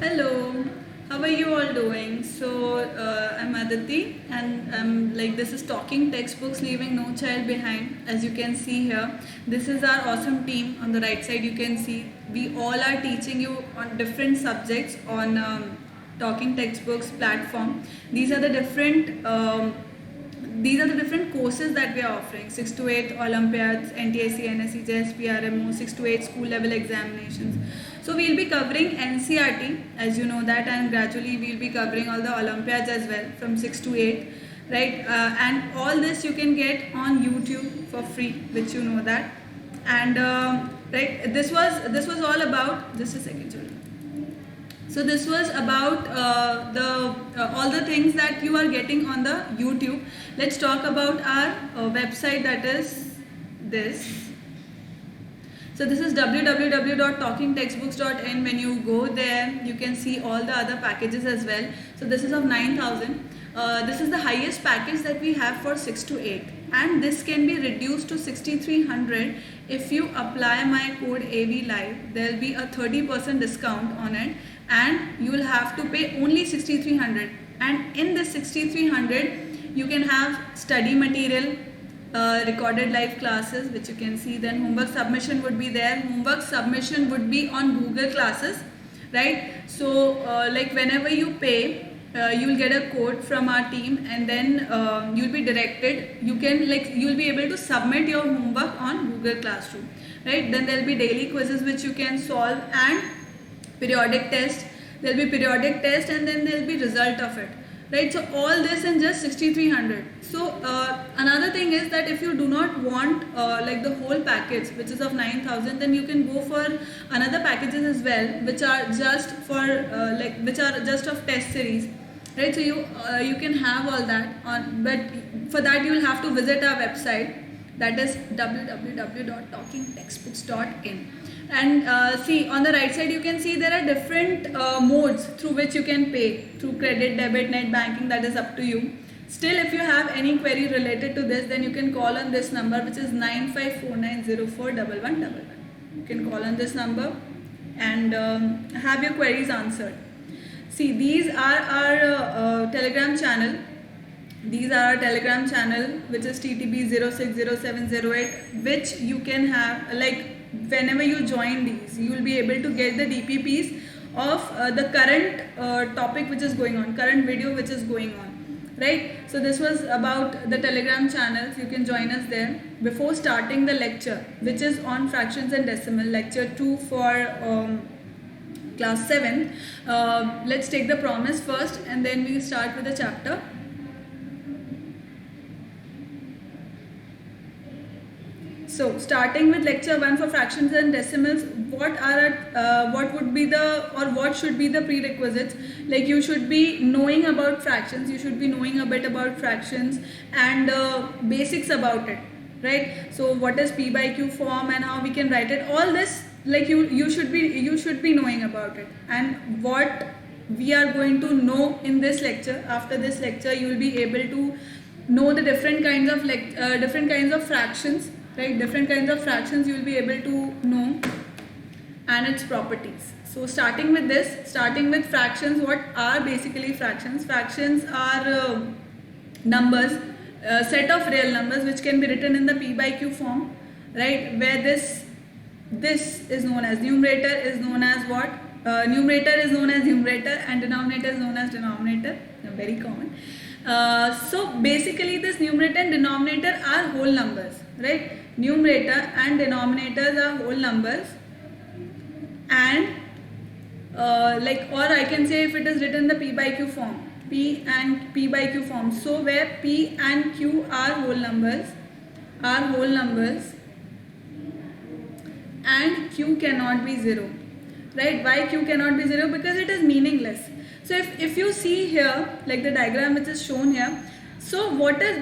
Hello, how are you all doing? I'm Aditi, and this is Talking Textbooks Leaving No Child Behind. As you can see here, this is our awesome team. On the right side, you can see we all are teaching you on different subjects on Talking Textbooks platform. These are the different courses that we are offering: 6 to 8 Olympiads, NTSC, NSC, JSP, RMO, 6 to 8 school level examinations. So we'll be covering NCRT, as you know that, and gradually we'll be covering all the Olympiads as well from 6 to 8, right? And all this you can get on YouTube for free, which you know that. And right, this was all about. Just a second, children. So this was about all the things that you are getting on the YouTube. Let's talk about our website, that is this. So this is www.talkingtextbooks.in. When you go there, you can see all the other packages as well. So this is of 9,000. This is the highest package that we have for 6 to 8, and this can be reduced to 6,300 if you apply my code AVLive. There will be a 30% discount on it, and you will have to pay only 6,300. And in this 6,300, you can have study material, recorded live classes, which you can see. Then homework submission would be there. Homework submission would be on Google Classes, right? So like whenever you pay, you will get a code from our team, and then you'll be directed. You'll be able to submit your homework on Google Classroom, right? Then there'll be daily quizzes which you can solve, and periodic test. There'll be periodic test, and then there'll be result of it, right? So all this in just 6,300. So another thing is that if you do not want like the whole package, which is of 9,000, then you can go for another packages as well, which are just for which are just of test series, right? So you can have all that on, but for that you will have to visit our website, that is www.talkingtextbooks.in. And see, on the right side you can see there are different modes through which you can pay, through credit, debit, net banking. That is up to you. Still, if you have any query related to this, then you can call on this number, which is 9549041111. You can call on this number and have your queries answered. See, these are our Telegram channel. These are our Telegram channel, which is TTB060708, which you can have, like, whenever you join these, you will be able to get the DPPs of the current topic which is going on, current video which is going on, right? So this was about the Telegram channels. You can join us there. Before starting the lecture, which is on fractions and decimal, lecture 2 for class 7, let's take the promise first, and then we start with the chapter. So starting with lecture 1 for fractions and decimals, what should be the prerequisites? Like, you should be knowing about fractions, you should be knowing a bit about fractions and basics about it, right? So what is P by Q form and how we can write it, all this, like, you should be knowing about it. And what we are going to know in this lecture, after this lecture you will be able to know the different kinds of fractions, right? Different kinds of fractions you will be able to know, and its properties. So starting with fractions, what are basically fractions? Fractions are numbers, set of real numbers which can be written in the P by Q form, right? Where this is known as numerator, is known as what? Numerator is known as numerator, and denominator is known as denominator. Very common. So basically this numerator and denominator are whole numbers, right? Numerator and denominators are whole numbers, and or I can say, if it is written in the P by Q form, P by Q form. So where P and Q are whole numbers, and Q cannot be 0, right? Why Q cannot be 0? Because it is meaningless. So if you see here, like the diagram which is shown here, so what is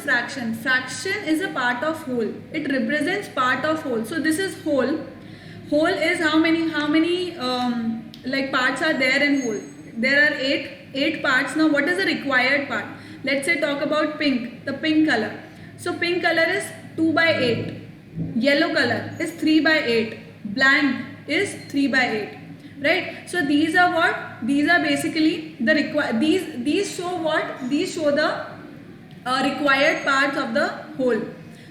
fraction? Fraction is a part of whole. It represents part of whole. So this is whole. Whole is how many like parts are there in whole? There are 8 parts. Now what is the required part? Let's say talk about pink, the pink color. So pink color is 2 by 8. Yellow color is 3 by 8. Blank is 3 by 8. right? So these are what? These are basically the these show what? These show the required parts of the whole.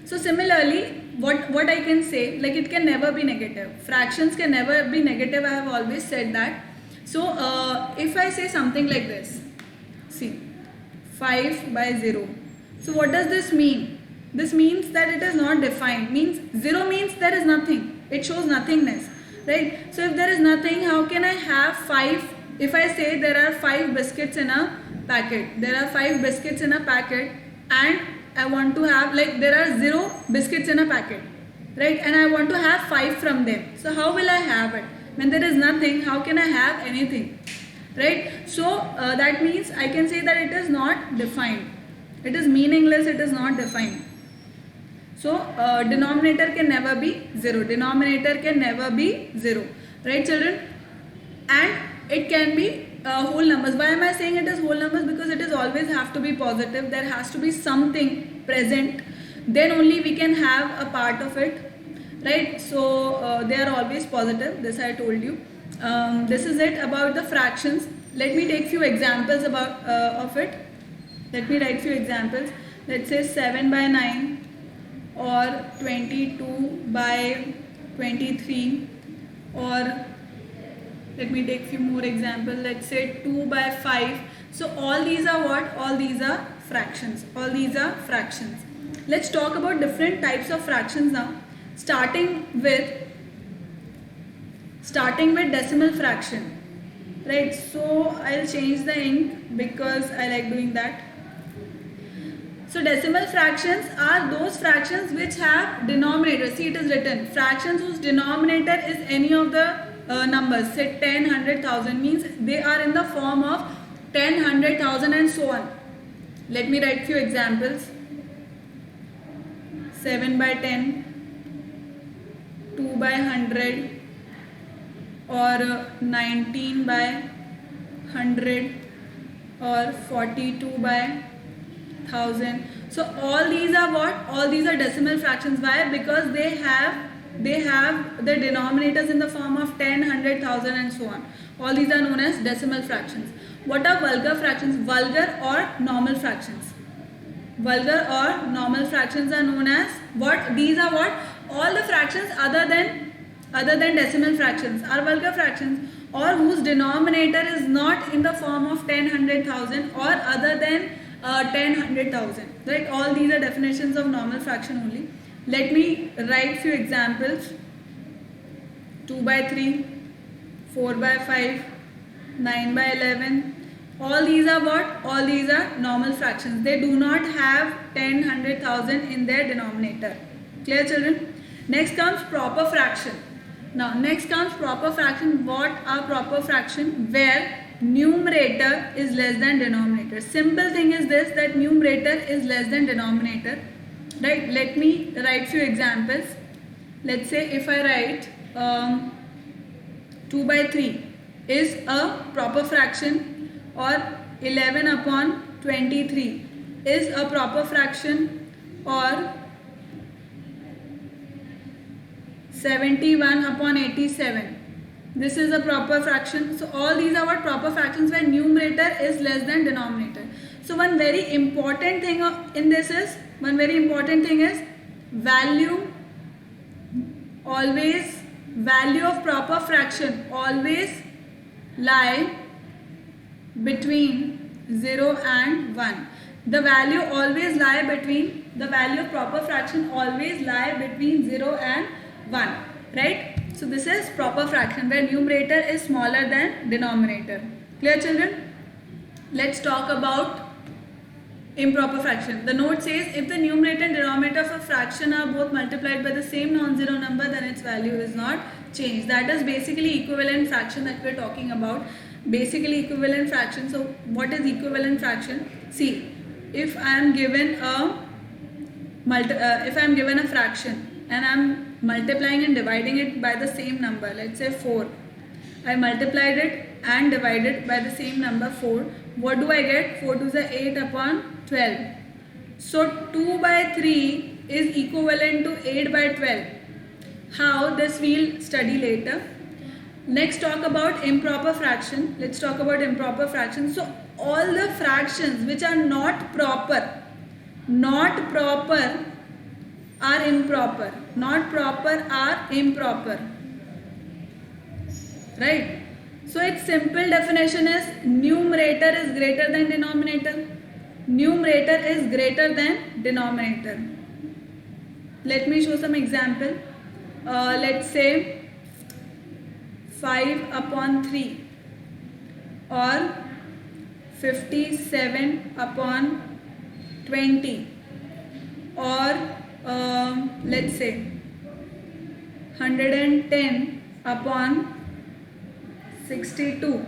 So similarly, what I can say, like it can never be negative. Fractions can never be negative. I have always said that. So if I say something like this, see, 5 by 0. So what does this mean? This means that it is not defined. Means 0 means there is nothing. It shows nothingness, right? So if there is nothing, how can I have 5? If I say there are 5 biscuits in a packet, there are 5 biscuits in a packet, and I want to have, like, there are 0 biscuits in a packet, right? And I want to have 5 from them. So how will I have it? When there is nothing, how can I have anything, right? So that means I can say that it is not defined. It is meaningless. It is not defined. So denominator can never be 0. Denominator can never be 0, right, children? And it can be whole numbers. Why am I saying it is whole numbers? Because it is always have to be positive. There has to be something present. Then only we can have a part of it, right? So they are always positive. This I told you. This is it about the fractions. Let me take few examples about of it. Let me write few examples. Let's say 7 by 9 or 22 by 23, or let me take few more examples. Let's say 2 by 5. So all these are what? All these are fractions. All these are fractions. Let's talk about different types of fractions now. Starting with decimal fraction, right? So I'll change the ink because I like doing that. So decimal fractions are those fractions which have denominator. See, it is written fractions whose denominator is any of the numbers. Say 10, 100,000 means they are in the form of 10, 100,000 and so on. Let me write few examples. 7 by 10, 2 by 100, or 19 by 100, or 42 by 1000. So all these are what? All these are decimal fractions. Why? Because they have the denominators in the form of 10, 100,000 and so on. All these are known as decimal fractions. What are vulgar fractions? Vulgar or normal fractions. Vulgar or normal fractions are known as what? These are what? All the fractions other than decimal fractions are vulgar fractions, or whose denominator is not in the form of 10, 100,000 or other than 10, 100,000. Right? All these are definitions of normal fraction only. Let me write few examples. 2 by 3, 4 by 5, 9 by 11. All these are what? All these are normal fractions. They do not have 10, 100,000 in their denominator. Clear, children? Next comes proper fraction. Now, next comes proper fraction. What are proper fraction? Where numerator is less than denominator. Simple thing is this, that numerator is less than denominator. Right? Let me write few examples. Let's say if I write 2 by 3 is a proper fraction, or 11 upon 23 is a proper fraction, or 71 upon 87. This is a proper fraction. So all these are what? Proper fractions where numerator is less than denominator. So one very important thing in this is, value of proper fraction always lie between 0 and 1. The value of proper fraction always lie between 0 and 1, right? So this is proper fraction where numerator is smaller than denominator. Clear, children? Let's talk about improper fraction. The note says if the numerator and denominator of a fraction are both multiplied by the same non-zero number, then its value is not changed. That is basically equivalent fraction that we are talking about. Basically equivalent fraction. So what is equivalent fraction? See, if I am given a fraction and I am multiplying and dividing it by the same number, let's say 4. I multiplied it and divided by the same number 4. What do I get? 4 to the 8 upon 12. So 2 by 3 is equivalent to 8 by 12. How? This we'll study later. Next, talk about improper fraction. Let's talk about improper fraction. So all the fractions which are not proper are improper. Not proper are improper. Right? So its simple definition is numerator is greater than denominator. Numerator is greater than denominator. Let me show some example. Let's say 5 upon 3 or 57 upon 20 or let's say 110 upon 62.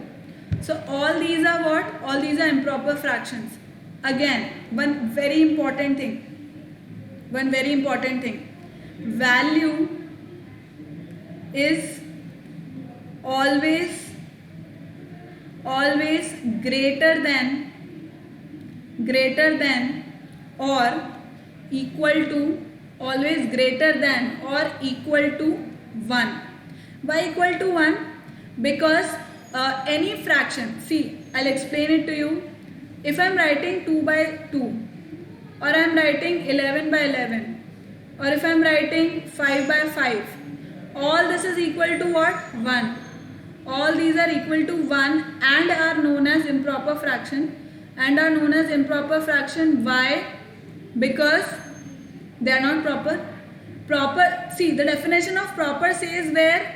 So all these are what? All these are improper fractions. Again, one very important thing. Value is always greater than or equal to, always greater than or equal to 1. Why equal to 1? Because any fraction, see, I'll explain it to you. If I'm writing 2 by 2 or I'm writing 11 by 11 or if I'm writing 5 by 5, all this is equal to what? 1. All these are equal to 1 and are known as improper fraction. Why? Because they are not proper. See, the definition of proper says where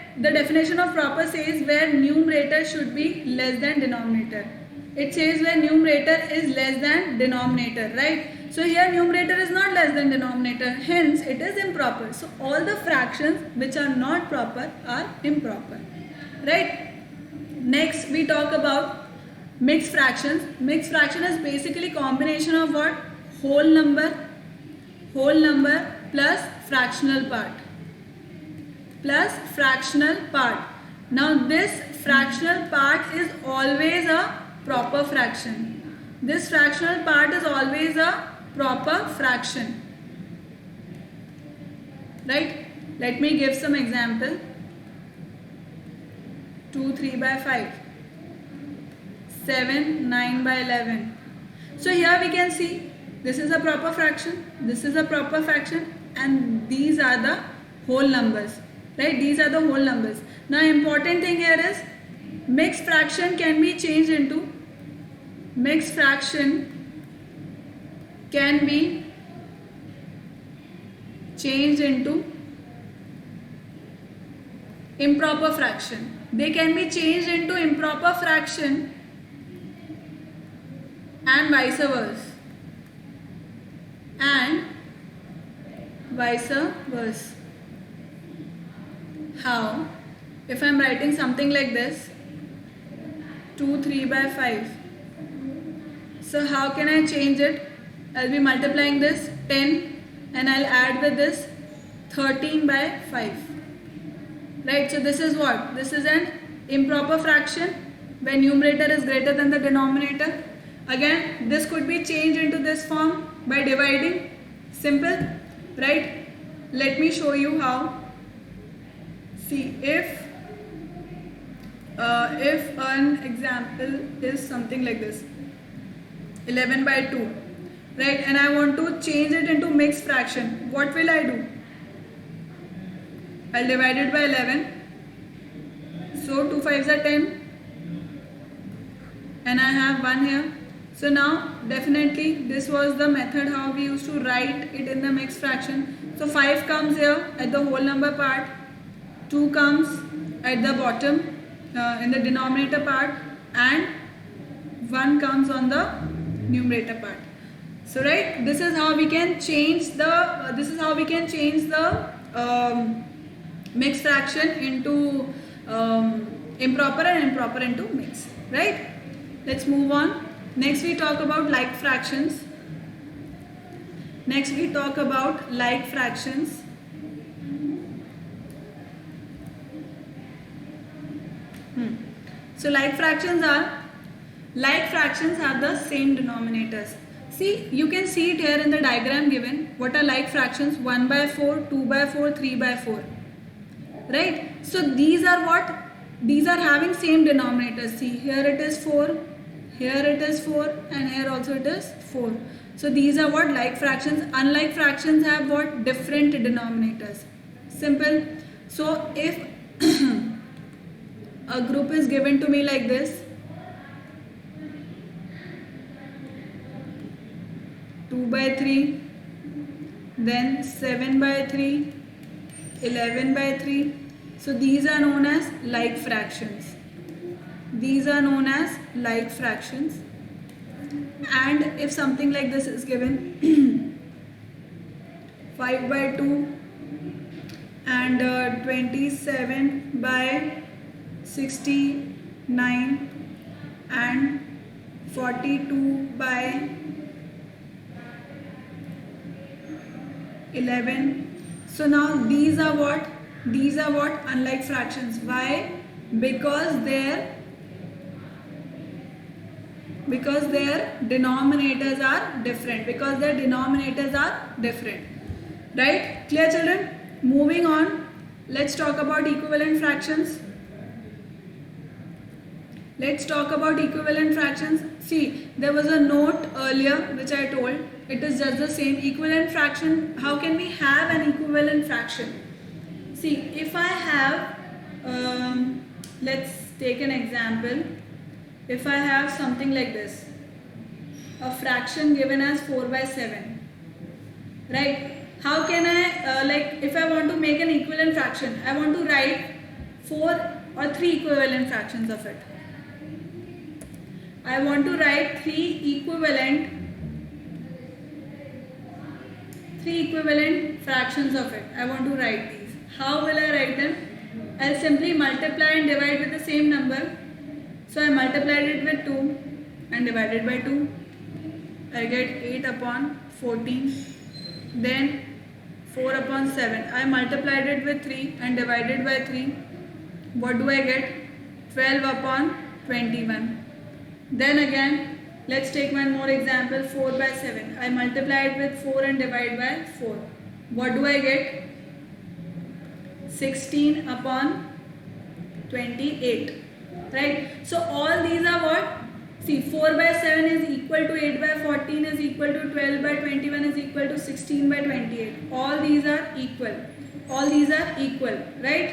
numerator should be less than denominator. It says where numerator is less than denominator, right? So here numerator is not less than denominator, hence it is improper. So all the fractions which are not proper are improper, right? Next we talk about mixed fractions. Mixed fraction is basically combination of what? Whole number plus fractional part. Now this fractional part is always a proper fraction. This fractional part is always a proper fraction. Right? Let me give some example. 2 3 by 5. 7 9 by 11. So here we can see this is a proper fraction, this is a proper fraction, and these are the whole numbers. Right? These are the whole numbers. Now important thing here is mixed fraction can be changed into improper fraction. They can be changed into improper fraction and vice versa. How? If I am writing something like this, 2 3 by 5. So how can I change it? I'll be multiplying this 10 and I'll add with this 13 by 5. Right? So this is what? This is an improper fraction when numerator is greater than the denominator. Again, this could be changed into this form by dividing. Simple, right? Let me show you how. See, if an example is something like this, 11 by 2, right? And I want to change it into mixed fraction. What will I do? I'll divide it by 11. So 2 5s are 10. And I have 1 here. So now definitely this was the method how we used to write it in the mixed fraction. So 5 comes here at the whole number part. 2 comes at the bottom in the denominator part, and 1 comes on the numerator part. So right, this is how we can change the mixed fraction into improper and improper into mixed. Right? Let's move on. Next we talk about like fractions. So like fractions are the same denominators. See, you can see it here in the diagram given. What are like fractions? 1 by 4, 2 by 4, 3 by 4. Right? So these are what? these are having same denominators. See, here it is 4, here it is 4, and here also it is 4. So these are what? Like fractions. Unlike fractions have what? Different denominators. Simple. So if a group is given to me like this, 2/3, then 7/3, 11/3. So these are known as like fractions. These are known as like fractions. And if something like this is given, 5/2 and 27/69 and 42/11. So now these are what? These are what? Unlike fractions. Why? Because their denominators are different. Because their denominators are different. Right? Clear, children? Moving on. Let's talk about equivalent fractions. Let's talk about equivalent fractions. See, there was a note earlier which I told. It is just the same. Equivalent fraction. How can we have an equivalent fraction? See, if I have, let's take an example. If I have something like this, a fraction given as 4/7, right? How can I, like if I want to make an equivalent fraction, I want to write 4 or 3 equivalent fractions of it. I want to write 3 equivalent fractions of it. I want to write these. How will I write them? I'll simply multiply and divide with the same number. So I multiplied it with 2 and divided by 2. I get 8/14. Then 4/7. I multiplied it with 3 and divided by 3. What do I get? 12/21. Then again, let's take one more example. 4/7. I multiply it with 4 and divide by 4. What do I get? 16/28. Right? So all these are what? See, 4/7 is equal to 8/14 is equal to 12/21 is equal to 16/28. All these are equal. All these are equal, right?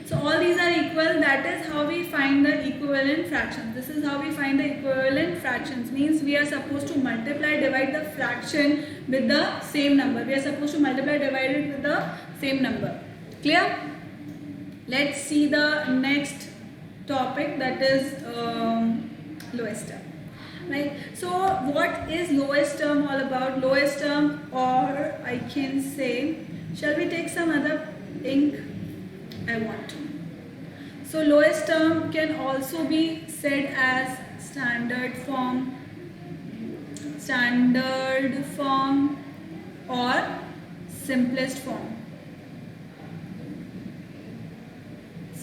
So all these are equal. That is how we find the equivalent fractions. This is how we find the equivalent fractions. Means we are supposed to multiply, divide the fraction with the same number. We are supposed to multiply, divide it with the same number. Clear? Let's see the next topic, that is lowest term. Right? So what is lowest term all about? Lowest term, or I can say, shall we take some other ink? I want to. So lowest term can also be said as standard form or simplest form.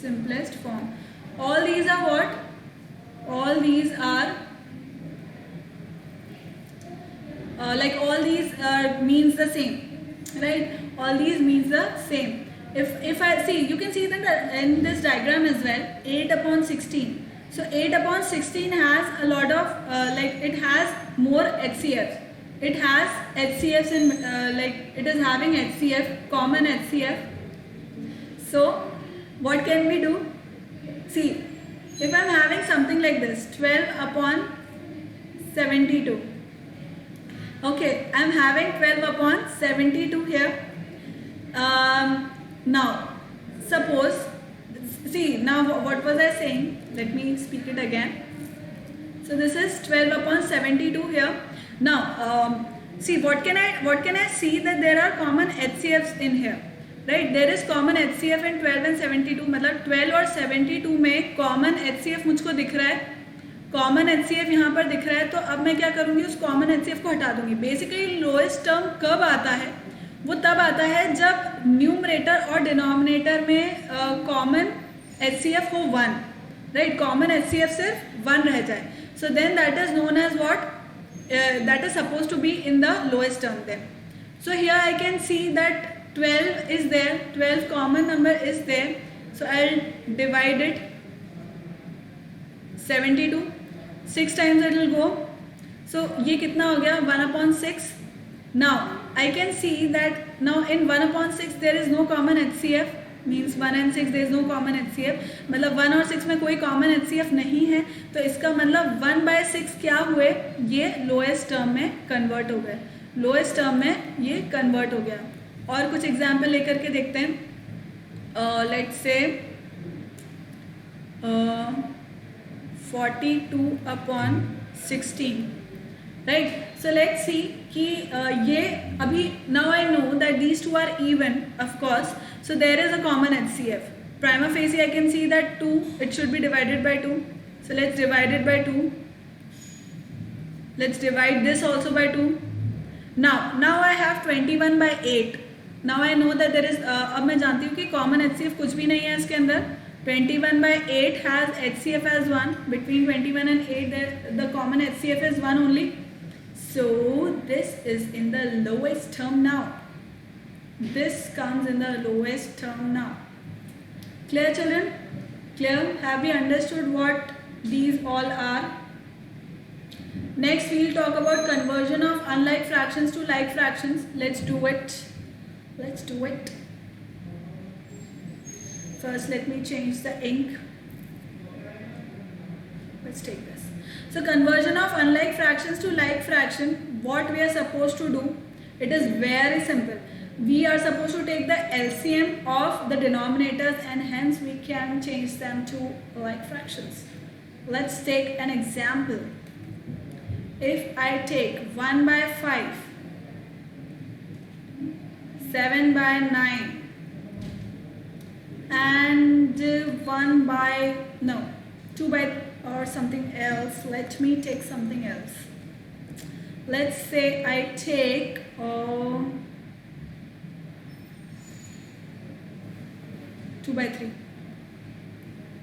Simplest form. All these are what? All these are all these means the same, right? All these means the same. If I see, you can see that in this diagram as well, 8/16. So 8/16 has a lot of it has more HCFs. It has HCFs in it is having HCF, common HCF. So what can we do? See, if I'm having something like this, 12/72. Okay, I'm having 12/72 here. Now, suppose, see, now what was I saying? Let me speak it again. So this is 12/72 here. Now, see, what can I see that there are common HCFs in here, right? There is common HCF in 12 and 72. मतलब 12 और 72 में common HCF मुझको दिख रहा है. Common HCF यहाँ पर दिख रहा है. तो अब मैं क्या करूँगी? उस कॉमन HCF को हटा दूंगी. बेसिकली लोएस्ट टर्म कब आता है? वो तब आता है जब न्यूमरेटर और डिनोमिनेटर में कॉमन HCF हो 1, राइट? कॉमन HCF सिर्फ 1 रह जाए. So then that is known as what? That is suppose to be in the lowest term then. So here I can see that 12 is there, 12 common number is there, so I'll divide it 72, 6 times it will go, so ये कितना हो गया 1/6. Now I can see that now in 1/6 there is no common HCF, means 1 and 6 there is no common HCF, मतलब 1 और 6 में कोई common HCF नहीं है, तो इसका मतलब 1/6 क्या हुए, ये लोएस्ट टर्म में कन्वर्ट हो गए, लोएस्ट टर्म में ये कन्वर्ट हो गया. और कुछ एग्जाम्पल लेकर के देखते हैं. Let's say 42/16, right. So let's see कि ये अभी now I know that these two are even of course, so there is a common HCF. Prima facie I can see that 2, it should be divided by 2, so let's divide it by 2. Let's divide this also by 2. Now I have 21/8. Now I know that there is अब मैं जानती हूँ कि common HCF कुछ भी नहीं है इसके अंदर. 21/8 has HCF as 1. Between 21 and 8 the common HCF is 1 only. So this is in the lowest term now. This comes in the lowest term now. Clear children? Clear? Have you understood what these all are? Next we will talk about conversion of unlike fractions to like fractions. Let's do it. Let's do it. First let me change the ink. Let's take this. So conversion of unlike fractions to like fraction, what we are supposed to do, it is very simple. We are supposed to take the LCM of the denominators and hence we can change them to like fractions. Let's take an example. If I take 1/5, 7/9 and 2 by or something else, let me take something else. Let's say I take 2/3.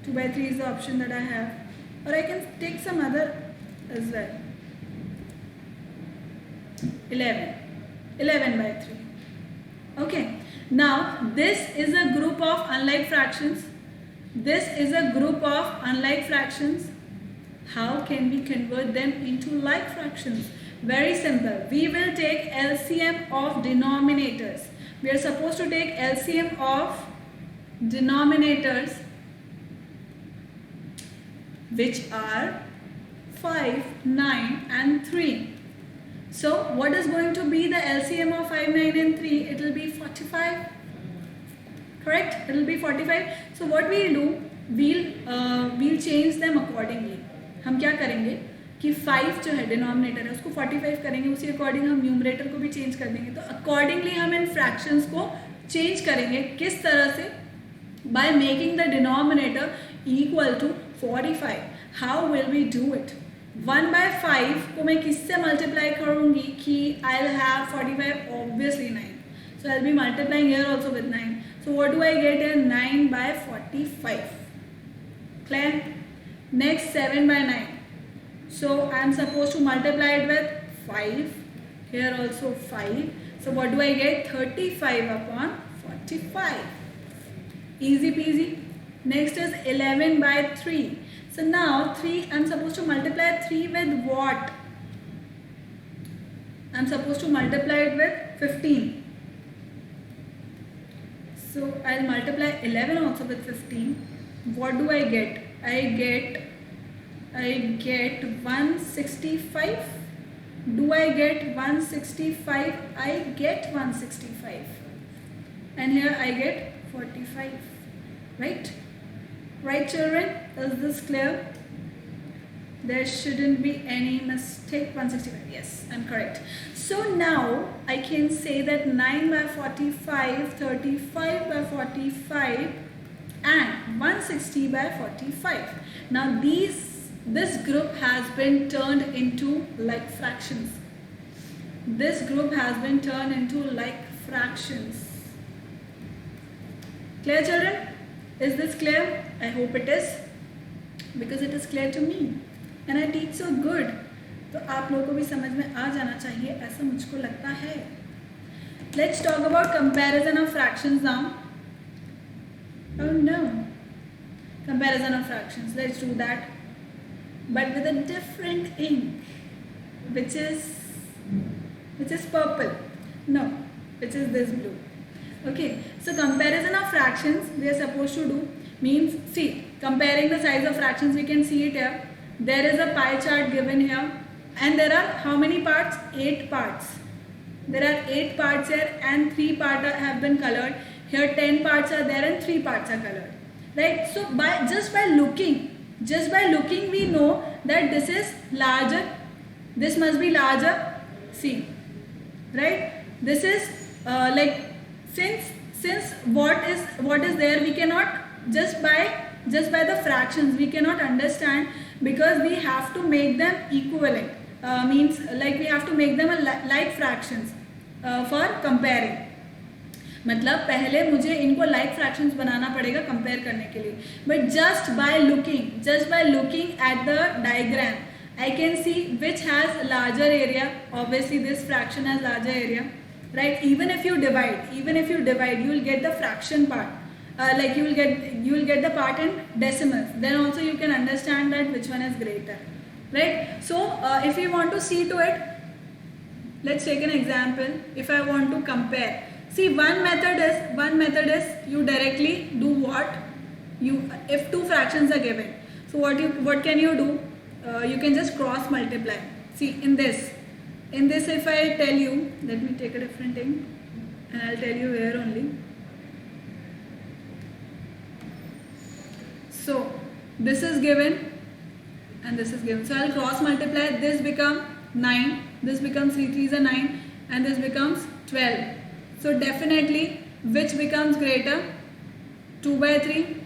2/3 is the option that I have, or I can take some other as well. 11/3. Okay, now this is a group of unlike fractions. This is a group of unlike fractions. How can we convert them into like fractions? Very simple. We will take LCM of denominators. We are supposed to take LCM of denominators, which are 5, 9 and 3. So what is going to be the LCM of 5, 9 and 3? It will be 45. Correct? It will be 45. So what we will do, we'll change them accordingly. हम क्या करेंगे कि 5 जो है denominator है उसको 45 करेंगे, उसी अकॉर्डिंग हम न्यूमरेटर को भी चेंज कर देंगे. तो अकॉर्डिंगली हम इन फ्रैक्शंस को चेंज करेंगे. किस तरह से? By making the denominator equal to 45. How will we do it? 1/5 को मैं किससे मल्टीप्लाई करूँगी कि I'll have 45, obviously 9. So I'll be multiplying here also with 9. So what do I get here? 9/45. Clear? Next 7/9. So I'm supposed to multiply it with 5. Here also 5. So what do I get? 35/45. Easy peasy. Next is 11/3. So now 3, I'm supposed to multiply 3 with what? I'm supposed to multiply it with 15. So I'll multiply 11 also with 15. What do I get? I get 165. Do I get 165? I get 165. And here I get 45. Right? Right children? Is this clear? There shouldn't be any mistake. 165. Yes, I'm correct. So now I can say that 9/45, 35/45 and 160/45. Now this group has been turned into like fractions. This group has been turned into like fractions. Clear children? Is this clear? I hope it is, because it is clear to me and I teach so good. तो आप लोगों को भी समझ में आ जाना चाहिए, ऐसा मुझको लगता है. Let's talk about comparison of fractions now. Oh no. Comparison of fractions. Let's do that. But with a different ink. Which is purple. No. Which is this blue. Okay. So comparison of fractions we are supposed to do means, see, comparing the size of fractions, we can see it here. There is a pie chart given here. And there are how many parts? 8 parts. There are 8 parts here and 3 parts have been colored. Here 10 parts are there and 3 parts are colored. Right? So just by looking we know that this is larger. This must be larger. See. Right? This is since what is there, we cannot just by the fractions we cannot understand, because we have to make them equivalent. Means like we have to make them like fractions for comparing. मतलब पहले मुझे इनको like fractions बनाना पड़ेगा compare करने के लिए. But just by looking at the diagram, I can see which has larger area. Obviously this fraction has larger area, right? Even if you divide, you will get the fraction part. Like you will get the part in decimals. Then also you can understand that which one is greater, right? So if you want to see to it, let's take an example. If I want to compare, see, one method is you directly do what you, if two fractions are given. So what can you do? You can just cross multiply. See, in this if I tell you, let me take a different thing and I'll tell you here only. So this is given and this is given. So I'll cross multiply. This become 9. This becomes 3 3s are 9 and this becomes 12. So definitely which becomes greater? 2 by 3.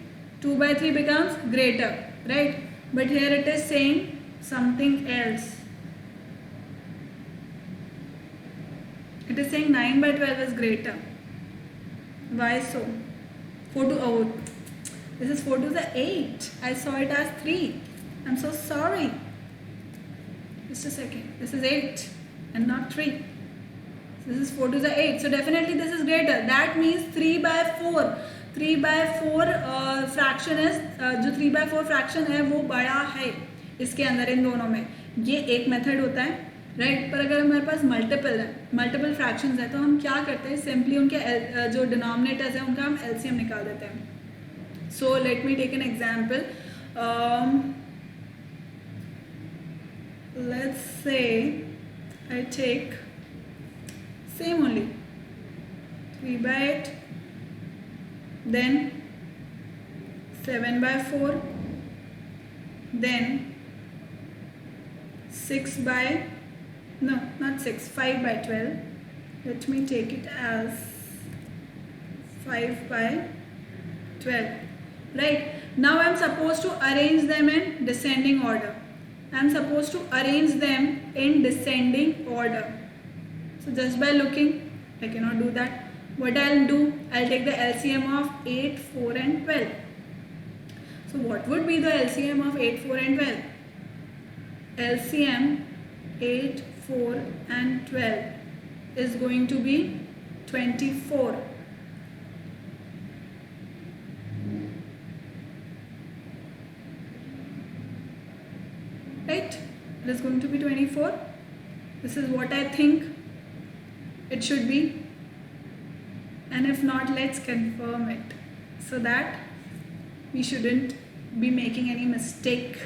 2 by 3 becomes greater, right? But here it is saying something else. It is saying 9 by 12 is greater. Why so? 4 to, oh, this is 4 to the 8. I saw it as 3. I'm so sorry. Just a second. This is 8 and not 3. This is 4 to the 8. So definitely this is greater. That means 3 by 4. 3 by 4 fraction है, जो 3 by 4 fraction है वो बड़ा है इसके अंदर, इन दोनों में. ये एक मेथड होता है, राइट? पर अगर हमारे पास मल्टीपल फ्रैक्शंस है तो हम क्या करते हैं? सिंपली उनके जो डिनोमिनेटर्स हैं उनका हम एलसीएम निकाल देते हैं. So let me take an example. Let's say I take same only 3 by 8, then 7 by 4, then 6 by, no not 6, 5 by 12. Let me take it as 5 by 12, right? Now I am supposed to arrange them in descending order. I am supposed to arrange them in descending order. So just by looking, I cannot do that. What I'll do, I'll take the LCM of 8, 4 and 12. So what would be the LCM of 8, 4 and 12? LCM 8, 4 and 12 is going to be 24. Right? It is going to be 24. This is what I think it should be. And if not, let's confirm it so that we shouldn't be making any mistake.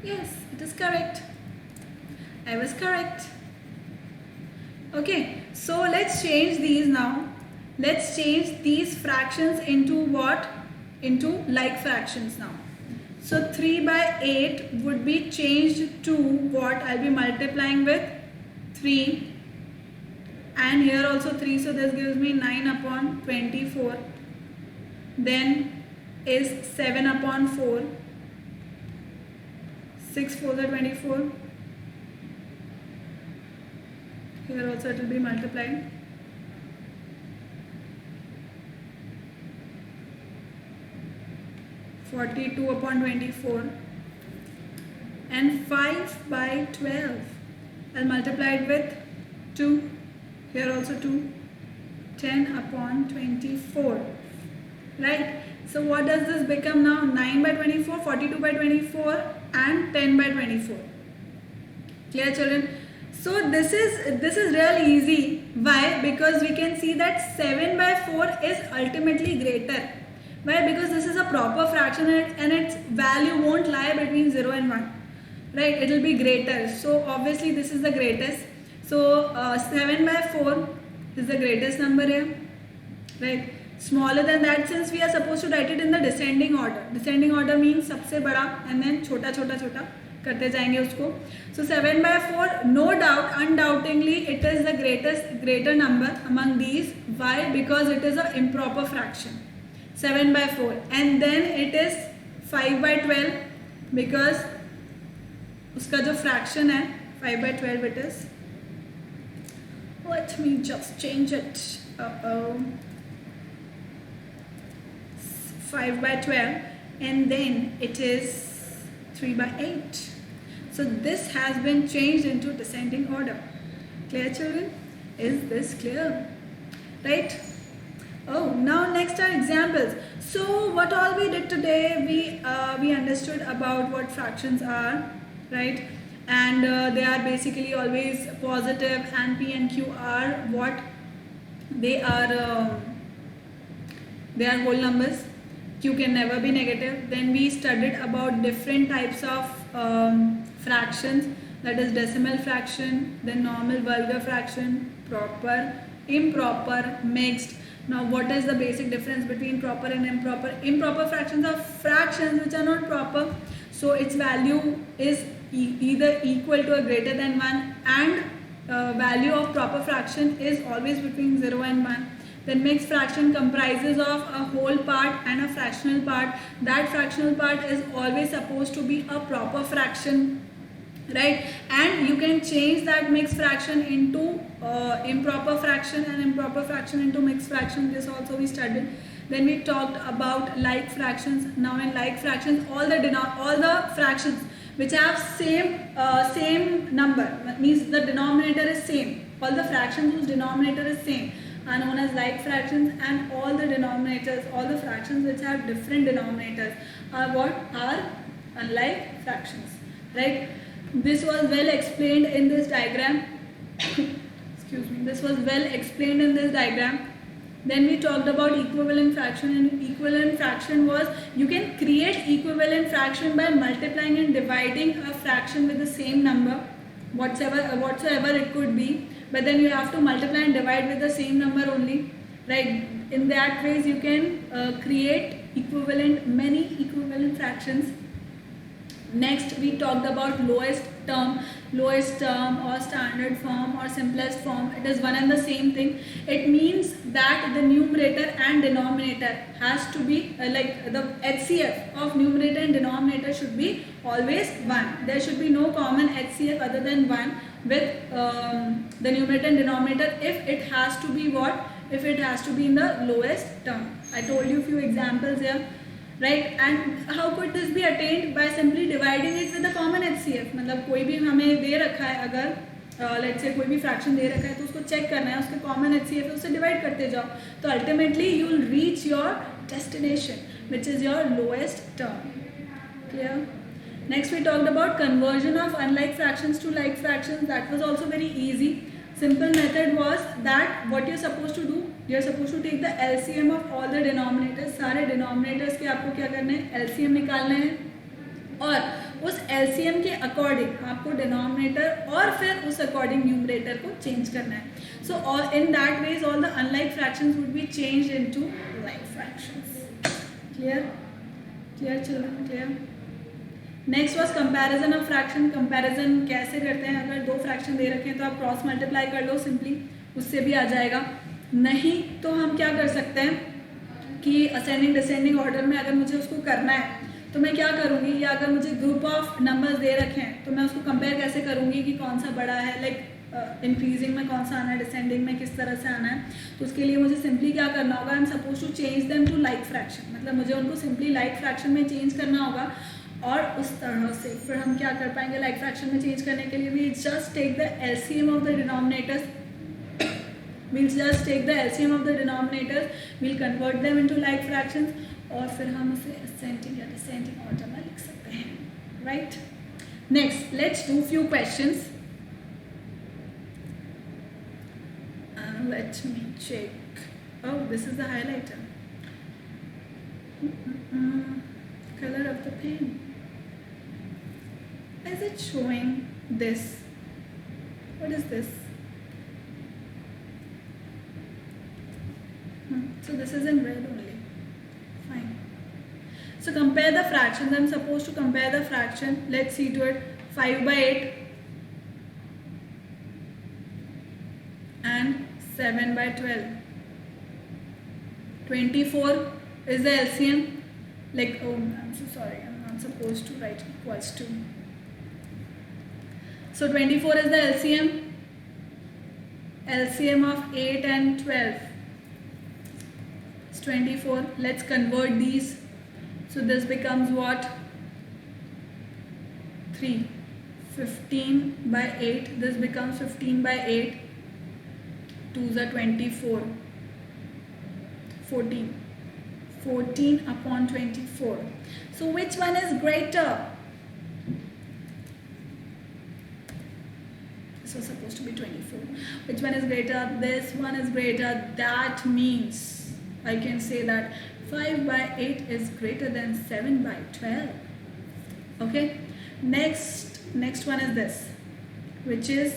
Yes, it is correct. I was correct. Okay, so let's change these now. Let's change these fractions into what? Into like fractions now. So 3 by 8 would be changed to what? I'll be multiplying with 3 and here also 3, so this gives me 9 upon 24. Then is 7 upon 4. 6 4s are 24. Here also it will be multiplying. (42 upon 24) and 5 by 12. I'll multiply it with 2, here also 2, 10 upon 24, right? So what does this become now? 9 by 24, 42 by 24 and 10 by 24. Clear, children? So this is really easy. Why? Because we can see that 7 by 4 is ultimately greater. Why? Because this is a proper fraction and its value won't lie between 0 and 1. Right? It will be greater. So obviously this is the greatest. So 7 by 4 is the greatest number here. Right? Smaller than that, since we are supposed to write it in the descending order. Descending order means सबसे बड़ा and then छोटा छोटा छोटा करते जाएंगे उसको. So 7 by 4, no doubt, undoubtedly, it is the greater number among these. Why? Because it is an improper fraction. 7 by 4, and then it is 5 by 12 because उसका जो fraction है 5 by 12 it is. Let me just change it. 5 by 12, and then it is 3 by 8. So this has been changed into descending order. Clear, children? Is this clear? Right? Oh, now next are examples. So what all we did today, we understood about what fractions are, right? And they are basically always positive, and P and Q are what? They are whole numbers. Q can never be negative. Then we studied about different types of fractions, that is decimal fraction, then normal vulgar fraction, proper, improper, mixed. Now what is the basic difference between proper and improper? Improper fractions are fractions which are not proper, so its value is either equal to or greater than 1, and value of proper fraction is always between 0 and 1. Then mixed fraction comprises of a whole part and a fractional part. That fractional part is always supposed to be a proper fraction, right? And you can change that mixed fraction into improper fraction and improper fraction into mixed fraction. This also we studied. Then we talked about like fractions. Now in like fractions, all the fractions which have same number, means the denominator is same. All the fractions whose denominator is same are known as like fractions, and all the denominators, all the fractions which have different denominators are what? Are unlike fractions, right? This was well explained in this diagram. Excuse me. This was well explained in this diagram. Then we talked about equivalent fraction, and equivalent fraction was you can create equivalent fraction by multiplying and dividing a fraction with the same number, whatsoever it could be. But then you have to multiply and divide with the same number only, right? In that ways you can create many equivalent fractions. Next we talked about lowest term or standard form or simplest form. It is one and the same thing. It means that the numerator and denominator has to be like the HCF of numerator and denominator should be always 1. There should be no common HCF other than 1 with the numerator and denominator if it has to be what? If it has to be in the lowest term. I told you a few examples here. Right? And how could this be attained? By simply dividing it with the common HCF. मतलब कोई भी हमें दे रखा है, अगर let's say कोई भी fraction दे रखा है तो उसको check करना है, उसके common HCF है, उससे divide करते जाओ, तो ultimately you will reach your destination, which is your lowest term. Clear? Next we talked about conversion of unlike fractions to like fractions. That was also very easy. Simple method was that what you're supposed to do, you're supposed to take the LCM of all the denominators. सारे denominators के आपको क्या करना है? LCM निकालना है, और उस LCM के according आपको denominator और फिर उस according numerator को change करना है. So all in that ways all the unlike fractions would be changed into like fractions. Clear? Clear children? Clear? Next was comparison of fraction. Comparison कैसे करते हैं? अगर 2 फ्रैक्शन दे रखे हैं तो आप क्रॉस मल्टीप्लाई कर लो सिंपली, उससे भी आ जाएगा. नहीं तो हम क्या कर सकते हैं कि असेंडिंग डिसेंडिंग ऑर्डर में अगर मुझे उसको करना है तो मैं क्या करूँगी, या अगर मुझे ग्रुप ऑफ नंबर्स दे रखे हैं तो मैं उसको कंपेयर कैसे करूँगी कि कौन सा बड़ा है, लाइक इंक्रीजिंग में कौन सा आना है, डिसेंडिंग में किस तरह से आना है. तो उसके लिए मुझे सिंपली क्या करना होगा, I am suppose to change them to like fraction. मतलब मुझे उनको सिंपली लाइक फ्रैक्शन में चेंज करना होगा, और उस तरह से फिर हम क्या कर पाएंगे लाइक फ्रैक्शन में चेंज करने के लिए. We just take the LCM of the denominators. we'll just take the LCM of the denominators, we'll convert them into like fractions, और फिर हम उसे ascending या descending order में लिख सकते हैं, right? Next, let's do few questions. Let me check. Oh, this is the highlighter. Color of the pen. Is it showing this? What is this? So this is in red only. Fine. So compare the fractions. I'm supposed to compare the fraction. Let's see to it. 5 by 8 and 7 by 12. 24 is the LCM. Like, oh, I'm so sorry. I'm not supposed to write equals to. So 24 is the LCM. LCM of 8 and 12. It's 24. Let's convert these. So this becomes what? 3. 15 by 8. This becomes 15 by 8. 2s are 24. 14. 14 upon 24. So which one is greater? This was supposed to be 24. Which one is greater? This one is greater. That means I can say that 5 by 8 is greater than 7 by 12. Okay. Next one is this, which is,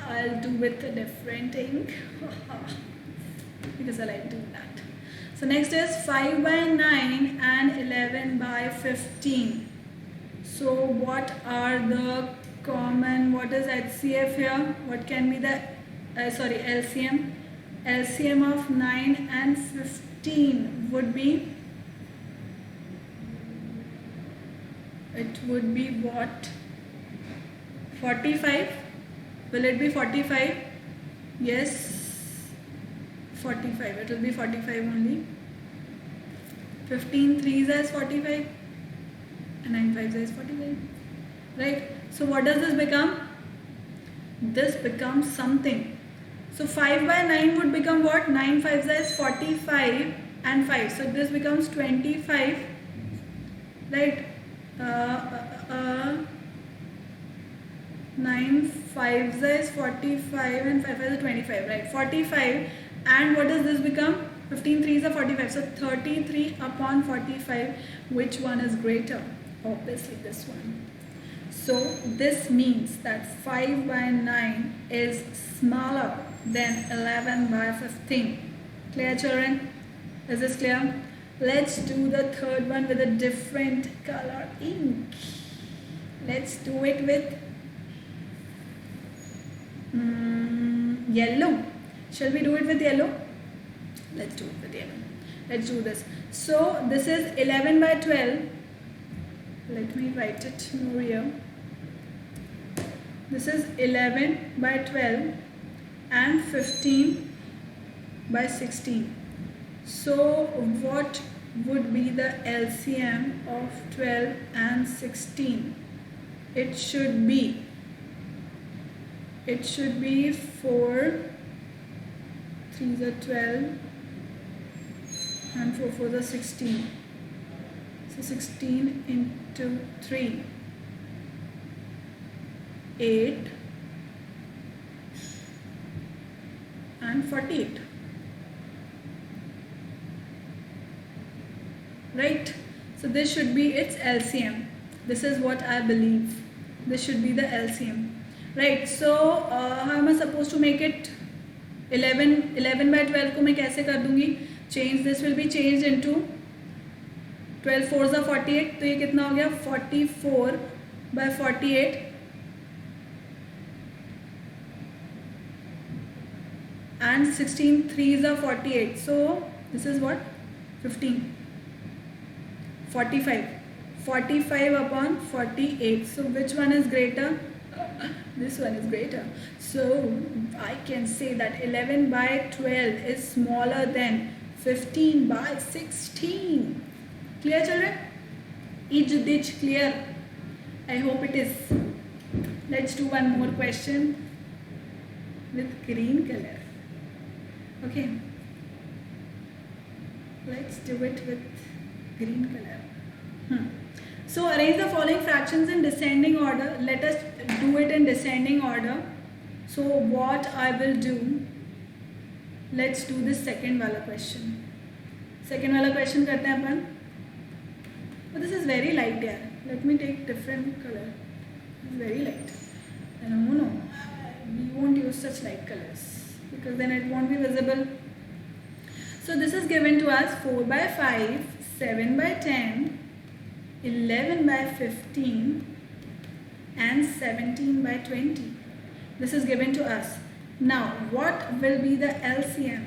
I'll do with a different ink because I like doing that. So next is 5 by 9 and 11 by 15. So what are the common, what is HCF here? What can be the, LCM? LCM of 9 and 15 would be, it would be what? 45? Will it be 45? Yes, 45. It will be 45 only. 15 3s is 45 and 9 5s is 45. Right? So what does this become? This becomes something. So 5 by 9 would become what? 9 5s is 45 and 5. So this becomes 25. Right? 9 5s is 45 and 5 5s is 25. Right? 45. And what does this become? 15 3s are 45. So 33 upon 45. Which one is greater? Obviously this one. So this means that 5 by 9 is smaller than 11 by 15. Clear, children? Is this clear? Let's do the third one with a different color ink. Let's do it with yellow. Shall we do it with yellow? Let's do it with yellow. Let's do this. So this is 11 by 12. Let me write it more here. This is 11 by 12 and 15 by 16. So what would be the LCM of 12 and 16? It should be 4 3s are 12 and 4 4s are 16. So 16 into 3, 8 and 48. Right? So this should be its LCM. This is what I believe. This should be the LCM. Right? So how am I supposed to make it? 11 by 12 को मैं कैसे कर दूंगी? Change, this will be changed into 12 4s are 48. तो ये कितना हो गया? 44 by 48 and 16 3s are 48. So this is what? 15. 45 upon 48. So which one is greater? This one is greater. So I can say that 11 by 12 is smaller than 15 by 16. Clear, children? Each ditch clear? I hope it is. Let's do one more question with green color. Okay, let's do it with green color. So arrange the following fractions in descending order. Let us do it in descending order. So what I will do, let's do this second wala question. Second wala question करते हैं अपन. But this is very light यार. Let me take different color. It's very light. No, we won't use such light colors because then it won't be visible. So this is given to us 4 by 5, 7 by 10, 11 by 15 and 17 by 20. This is given to us. Now what will be the LCM?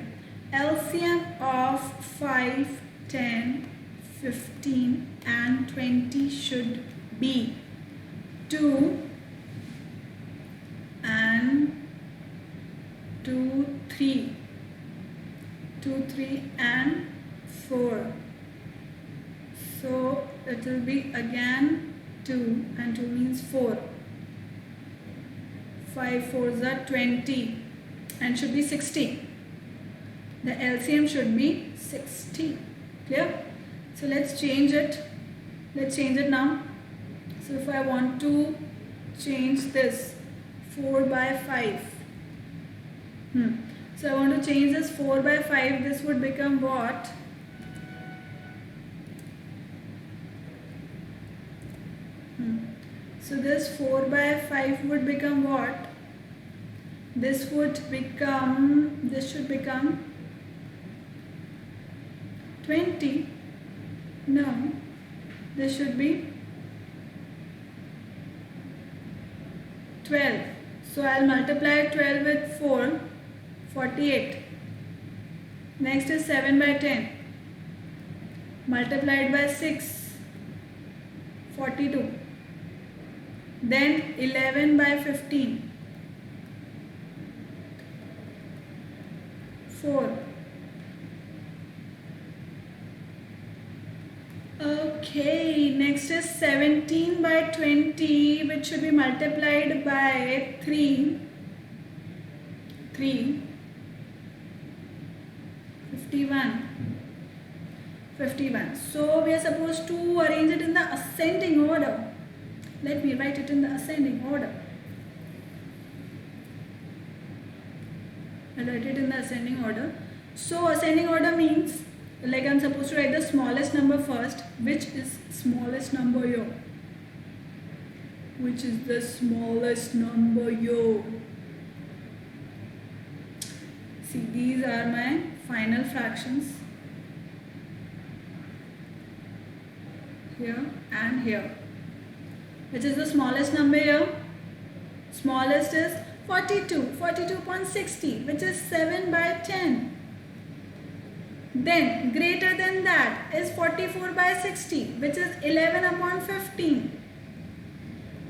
LCM of 5, 10, 15 and 20 should be 2 and 2, 3. 2, 3 and 4. So it will be again 2 and 2 means 4. 5 4s are 20 and should be 60. The LCM should be 60. Clear? So let's change it. Let's change it now. So if I want to change this 4 by 5. So I want to change this 4 by 5. This would become what? So this 4 by 5 would become what? This would become, this should become 20. No, this should be 12. So I'll multiply 12 with 4, 48. Next is 7 by 10. Multiplied by 6, 42. Then 11 by 15, 4. Okay, next is 17 by 20, which should be multiplied by 3, 51. So we are supposed to arrange it in the ascending order. Let me write it in the ascending order. I'll write it in the ascending order. So ascending order means, like I'm supposed to write the smallest number first. Which is smallest number here? Which is the smallest number here? See, these are my final fractions. Here and here. Which is the smallest number here? Smallest is 42, 42.60, which is 7 by 10. Then greater than that is 44 by 60, which is 11 upon 15.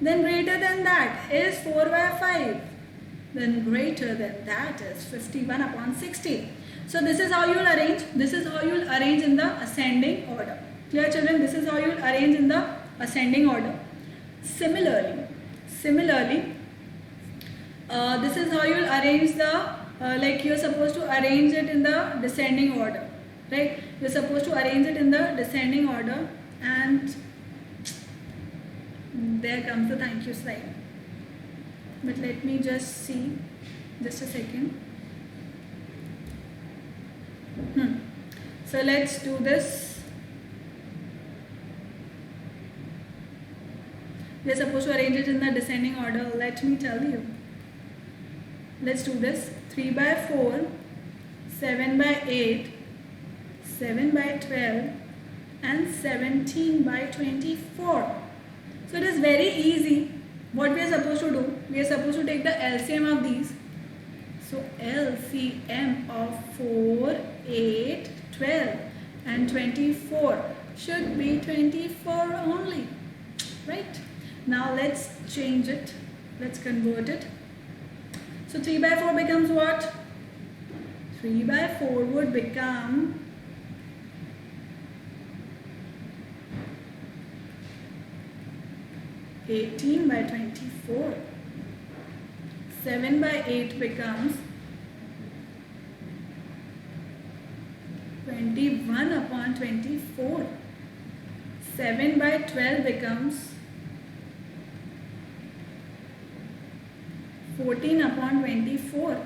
Then greater than that is 4 by 5. Then greater than that is 51 upon 60. So this is how you will arrange. This is how you will arrange in the ascending order. Clear, children? This is how you will arrange in the ascending order. Similarly, this is how you will arrange the, like you are supposed to arrange it in the descending order, right? You are supposed to arrange it in the descending order, and there comes the thank you slide. But let me just see, just a second. So let's do this. We are supposed to arrange it in the descending order. Let me tell you. Let's do this. 3 by 4, 7 by 8, 7 by 12 and 17 by 24. So it is very easy. What we are supposed to do? We are supposed to take the LCM of these. So LCM of 4, 8, 12 and 24 should be 24 only. Right? Now let's change it. Let's convert it. So 3 by 4 becomes what? 3 by 4 would become 18 by 24. 7 by 8 becomes 21 upon 24. 7 by 12 becomes 14 upon 24.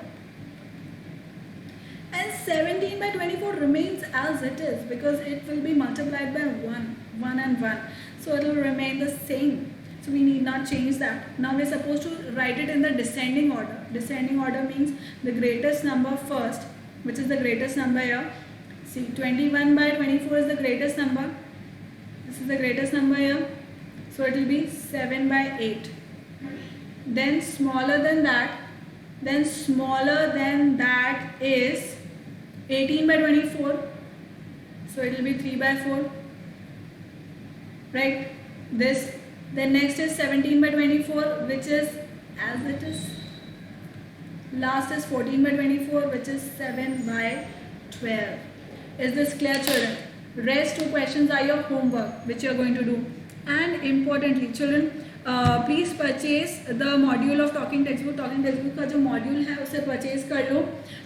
And 17 by 24 remains as it is because it will be multiplied by 1 and 1. So it will remain the same. So we need not change that. Now we are supposed to write it in the descending order. Descending order means the greatest number first, which is the greatest number here. See, 21 by 24 is the greatest number. This is the greatest number here. So it will be 7 by 8. Then smaller than that is 18 by 24. So it will be 3 by 4. Right? Then next is 17 by 24, which is as it is. Last is 14 by 24, which is 7 by 12. Is this clear, children? Rest 2 questions are your homework, which you are going to do. And importantly, children, please purchase the module of talking text book का जो module है उसे purchase कर लो,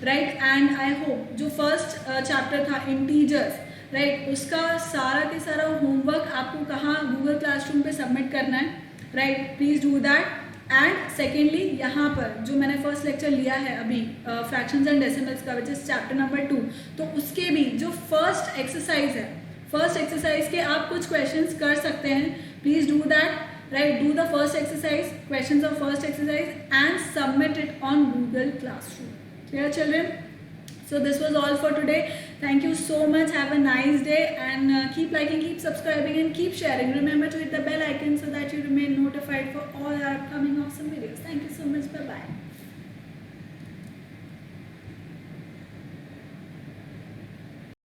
right. And I hope जो first chapter था integers, right, उसका सारा के सारा होमवर्क आपको कहाँ गूगल क्लासरूम पे सबमिट करना है, right. Please do that. And secondly यहाँ पर जो मैंने फर्स्ट लेक्चर लिया है अभी फ्रैक्शंस एंड डेसिमल्स का, विच इज़ चैप्टर नंबर 2, तो उसके भी जो फर्स्ट एक्सरसाइज है, फर्स्ट एक्सरसाइज के आप कुछ क्वेश्चंस कर सकते हैं. Please do that. Right, do the first exercise, questions of first exercise, and submit it on Google Classroom. Clear, children? So this was all for today. Thank you so much. Have a nice day, and keep liking, keep subscribing, and keep sharing. Remember to hit the bell icon so that you remain notified for all our upcoming awesome videos. Thank you so much. Bye bye.